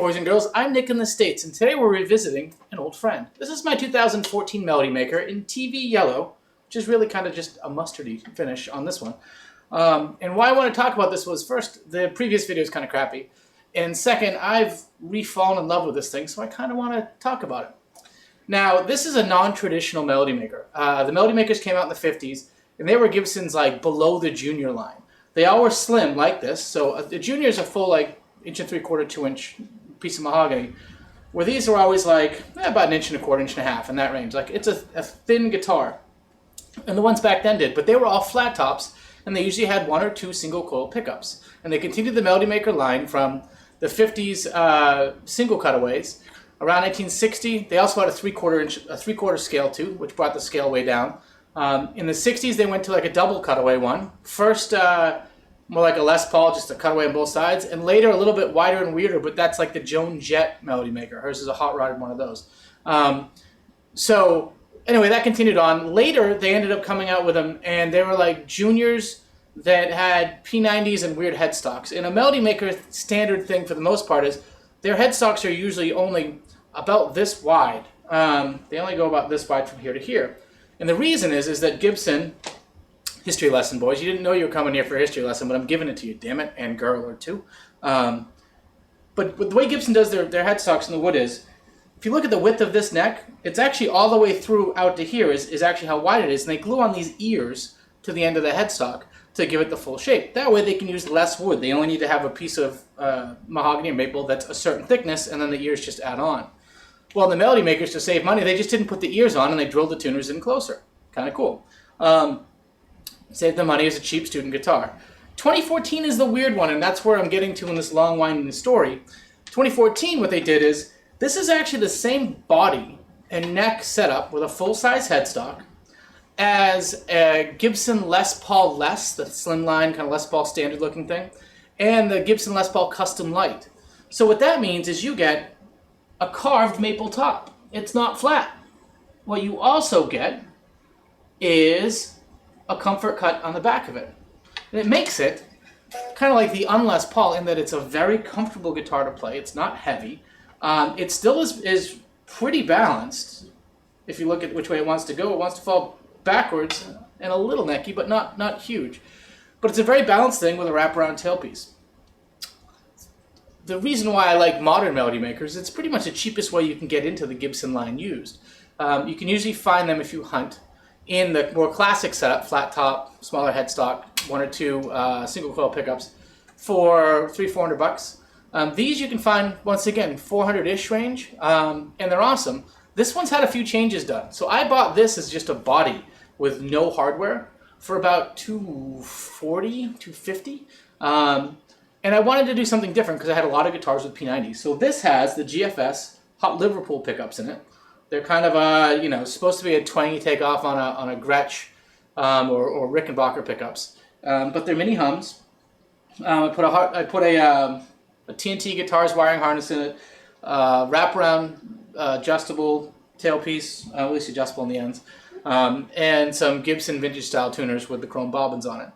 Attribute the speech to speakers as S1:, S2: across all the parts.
S1: boys and girls, I'm Nick in the States, and today we're revisiting an old friend. This is my 2014 Melody Maker in TV yellow, which is really kind of just a mustardy finish on this one. And why I want to talk about this was, first, the previous video is kind of crappy, and second, I've re-fallen in love with this thing, so I kind of want to talk about it. Now, this is a non-traditional Melody Maker. The Melody Makers came out in the 50s, and they were Gibson's like below the junior line. They all were slim like this, so the junior is a full like 1 3/4, 2-inch piece of mahogany, where these are always like about 1 1/4, 1.5 in that range. Like it's a thin guitar, and the ones back then did, but they were all flat tops, and they usually had 1 or 2 single coil pickups. And they continued the Melody Maker line from the 50s single cutaways. Around 1960, they also had a 3/4 scale too, which brought the scale way down. In the 60s, they went to like a double cutaway one. First, more like a Les Paul, just a cutaway on both sides, and later a little bit wider and weirder, but that's like the Joan Jett Melody Maker. Hers is a hot rodded one of those. So anyway, that continued on. Later, they ended up coming out with them, and they were like juniors that had P90s and weird headstocks. And a Melody Maker standard thing for the most part is their headstocks are usually only about this wide. They only go about this wide from here to here. And the reason is that Gibson, history lesson, boys, you didn't know you were coming here for a history lesson, but I'm giving it to you, damn it, and girl or two. But the way Gibson does their headstocks in the wood is, if you look at the width of this neck, it's actually all the way through out to here is actually how wide it is, and they glue on these ears to the end of the headstock to give it the full shape. That way they can use less wood. They only need to have a piece of mahogany or maple that's a certain thickness, and then the ears just add on. Well, the Melody Makers, to save money, they just didn't put the ears on, and they drilled the tuners in closer. Kind of cool. Saved the money as a cheap student guitar. 2014 is the weird one, and that's where I'm getting to in this long winding story. 2014, what they did is, this is actually the same body and neck setup with a full-size headstock as a Gibson Les Paul Les, the slimline kind of Les Paul standard looking thing, and the Gibson Les Paul Custom Light. So what that means is you get a carved maple top. It's not flat. What you also get is a comfort cut on the back of it. And it makes it kind of like the un-Les Paul in that it's a very comfortable guitar to play. It's not heavy. It still is pretty balanced. If you look at which way it wants to go, it wants to fall backwards and a little necky, but not huge. But it's a very balanced thing with a wraparound tailpiece. The reason why I like modern Melody Makers, it's pretty much the cheapest way you can get into the Gibson line used. You can usually find them if you hunt in the more classic setup, flat top, smaller headstock, 1 or 2 single coil pickups for $300-400. These you can find, once again, 400-ish range, and they're awesome. This one's had a few changes done. So I bought this as just a body with no hardware for about $240, $250. And I wanted to do something different because I had a lot of guitars with P90s. So this has the GFS Hot Liverpool pickups in it. They're kind of supposed to be a twangy takeoff on a Gretsch or Rickenbacker pickups, but they're mini hums. I put a TNT guitars wiring harness in it, wraparound adjustable tailpiece, at least adjustable in the ends, and some Gibson vintage style tuners with the chrome bobbins on it.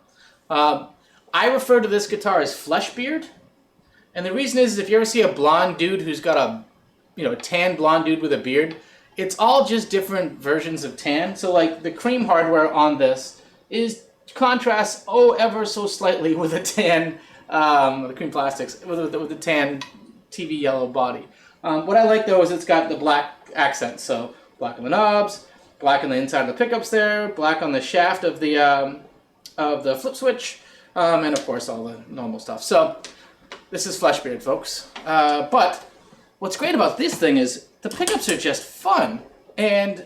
S1: I refer to this guitar as Fleshbeard, and the reason is if you ever see a blonde dude who's got a tan blonde dude with a beard, it's all just different versions of tan. So like the cream hardware on this contrasts ever so slightly with the tan, the cream plastics with the tan TV yellow body. What I like though is it's got the black accents, so black on the knobs, black on the inside of the pickups there, black on the shaft of the flip switch. And of course all the normal stuff. So this is Fleshbeard, folks. But what's great about this thing is the pickups are just fun, and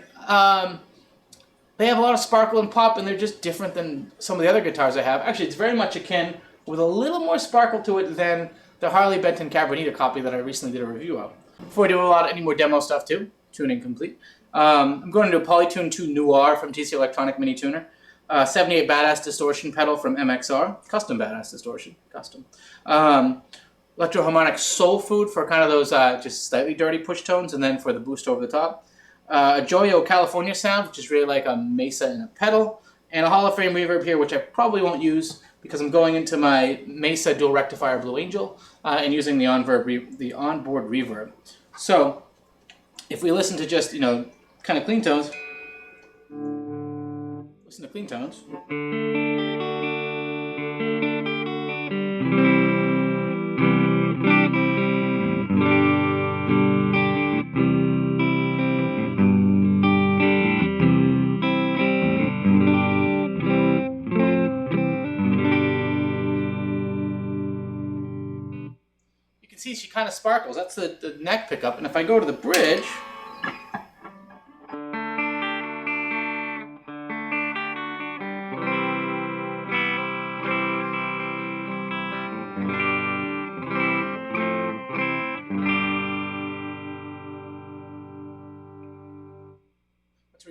S1: they have a lot of sparkle and pop, and they're just different than some of the other guitars I have. Actually, it's very much akin with a little more sparkle to it than the Harley Benton Cabronita copy that I recently did a review of. Before I do any more demo stuff too, tuning complete, I'm going to do a Polytune 2 Noir from TC Electronic Mini Tuner. 78 Badass Distortion pedal from MXR, custom Badass Distortion, custom. Electro-harmonic Soul Food for kind of those just slightly dirty push tones, and then for the boost over the top. A Joyo California sound, which is really like a Mesa in a pedal, and a Hall of Fame reverb here, which I probably won't use because I'm going into my Mesa Dual Rectifier Blue Angel, and using the onboard reverb. So if we listen to just, kind of clean tones, listen to clean tones. You can see she kind of sparkles. That's the neck pickup. And if I go to the bridge,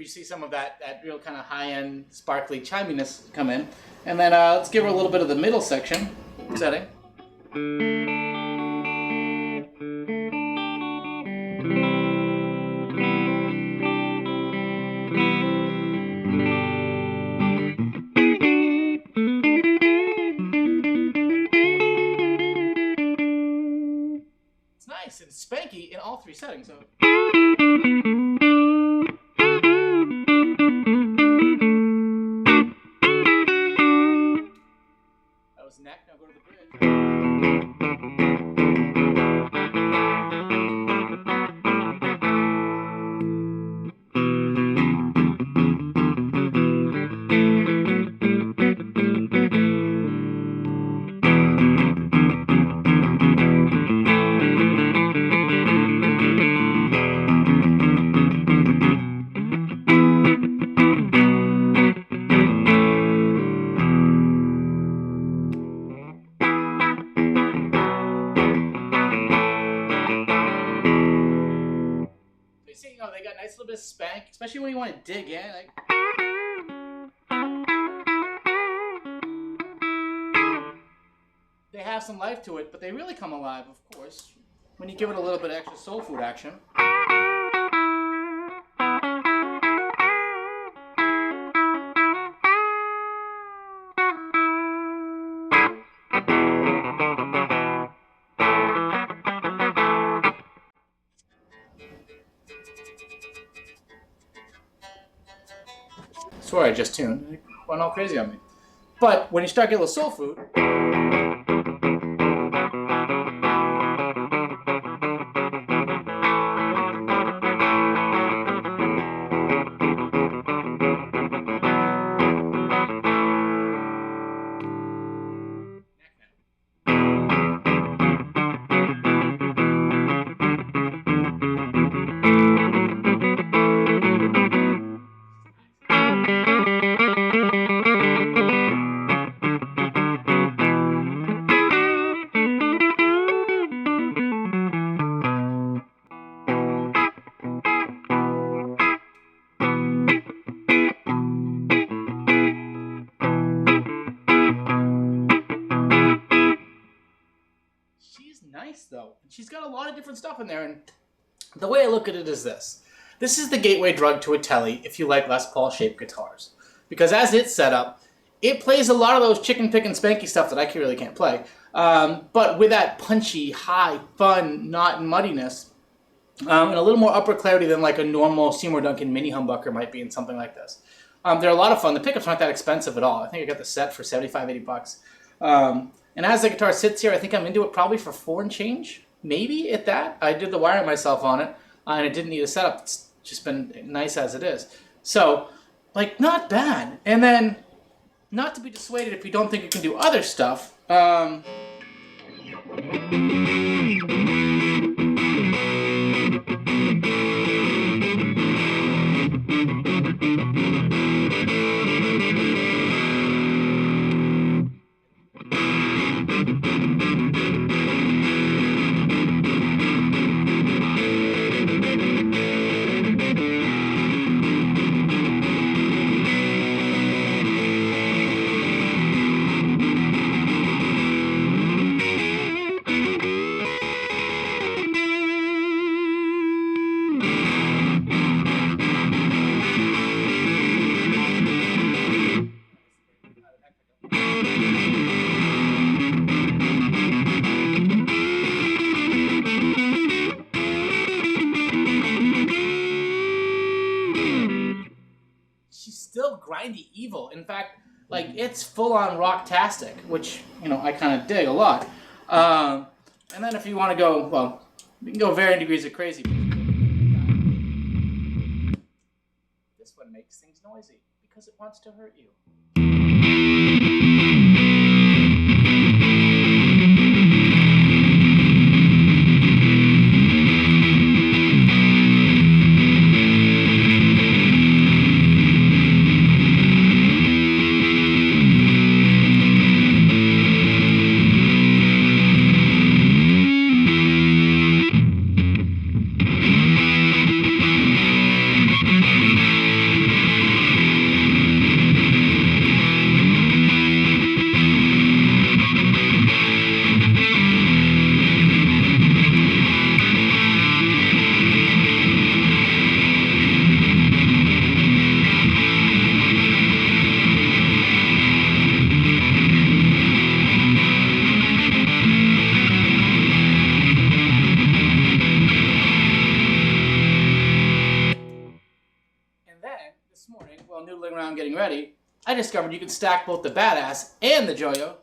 S1: where you see some of that real kind of high-end sparkly chiminess come in. And then let's give her a little bit of the middle section setting. It's nice and spanky in all three settings. So. Neck. Now go to the bridge. They got a nice little bit of spank, especially when you want to dig in. They have some life to it, but they really come alive, of course, when you give it a little bit of extra soul food action. Swear I just tuned. It went all crazy on me. But when you start getting a little soul food, nice though. She's got a lot of different stuff in there, and the way I look at it is this. This is the gateway drug to a telly if you like Les Paul shaped guitars. Because as it's set up, it plays a lot of those chicken pick and spanky stuff that I really can't play. But with that punchy, high, fun, not muddiness, and a little more upper clarity than like a normal Seymour Duncan mini humbucker might be in something like this. They're a lot of fun. The pickups aren't that expensive at all. I think I got the set for $75-$80. And as the guitar sits here, I think I'm into it probably for $4 and change, maybe at that. I did the wiring myself on it, and it didn't need a setup. It's just been nice as it is. So, like, not bad. And then, not to be dissuaded if you don't think you can do other stuff. she's still grindy evil. In fact, like, it's full-on rock-tastic, which, you know, I kind of dig a lot. And then if you want to go, well, you can go varying degrees of crazy. This one makes things noisy because it wants to hurt you. This morning, while noodling around getting ready, I discovered you can stack both the Badass and the Joyo.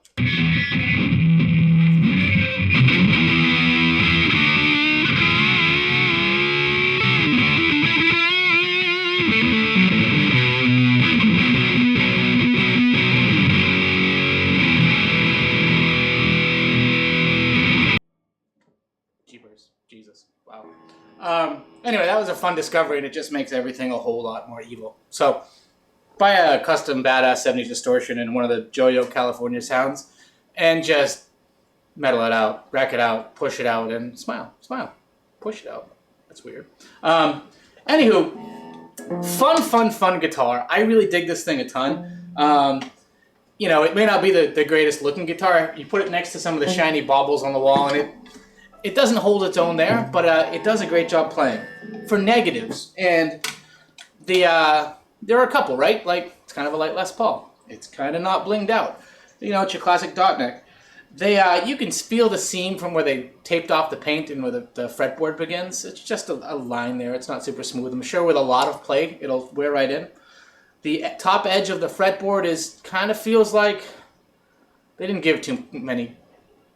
S1: Jeepers. Jesus. Wow. Anyway, that was a fun discovery, and it just makes everything a whole lot more evil. So, buy a custom Badass 70s distortion in one of the Joyo California sounds, and just metal it out, rack it out, push it out, and smile. Smile. Push it out. That's weird. Anywho, fun guitar. I really dig this thing a ton. You know, it may not be the greatest looking guitar. You put it next to some of the shiny baubles on the wall, and it doesn't hold its own there, but it does a great job playing. For negatives, and there are a couple, right? Like, it's kind of a light Les Paul. It's kind of not blinged out. You know, it's your classic dot neck. You can feel the seam from where they taped off the paint and where the fretboard begins. It's just a line there. It's not super smooth. I'm sure with a lot of play, it'll wear right in. The top edge of the fretboard kind of feels like they didn't give too many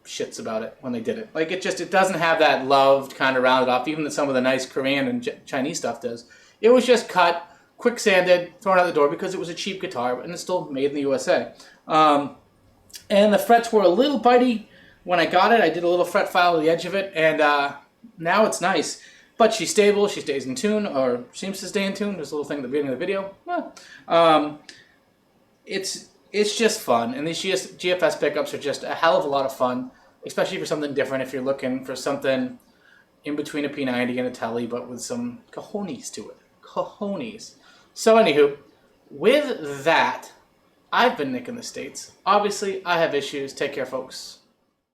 S1: shits about it when they did it. Like, it doesn't have that loved kind of rounded off, even some of the nice Korean and Chinese stuff does. It was just cut, quick sanded, thrown out the door because it was a cheap guitar, and it's still made in the USA. And the frets were a little bitey when I got it. I did a little fret file at the edge of it, and now it's nice. But she's stable, she stays in tune, or seems to stay in tune. There's a little thing at the beginning of the video. It's just fun, and these GFS pickups are just a hell of a lot of fun, especially for something different if you're looking for something in between a P90 and a Tele, but with some cojones to it. Cojones. So anywho, with that, I've been Nick in the States. Obviously, I have issues. Take care, folks.